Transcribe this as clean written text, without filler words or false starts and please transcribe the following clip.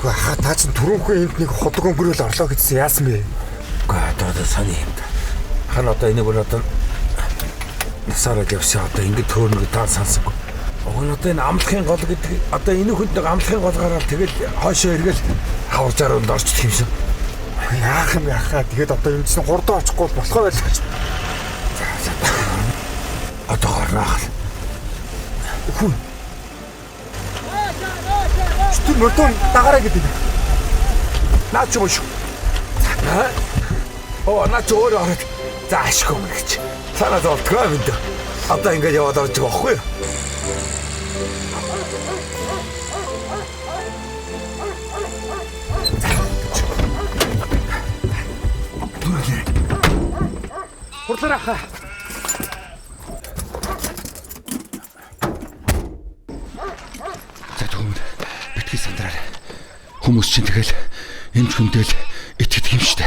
Хаа та чинь түрүүхэн энд нэг ходог өнгөрөөл орлоо гэсэн яасан бэ? Одоо сони юм да. Хан одоо энийг одоо насаараа явсан одоо ингэ төөрнө та сонсохгүй. Одоо энэ амлахын гол гэдэг одоо энэ хүнд нэг амлахын гол гараад тэгэл хойшоо эргэл хавар жаруунд орчих юмсан. Яах юм яхаа тэгээд одоо энэ чинь хурдан очихгүй болохоо байлаа. Одоо гараах. Хүн. Тэр мөрдөө дагараа гэдэг. Наач юу шүү. Наач өөрөө ороод заашгүй мэгч. Санаа зовтгоо минь. Одоо ингэж яваад орж байгаа байхгүй юу? Хурлаараа хаа. За түүнд битгий сандраар. Хүмүүс чинь тэгэл эмч хүндэл итгэдэг юм штэ.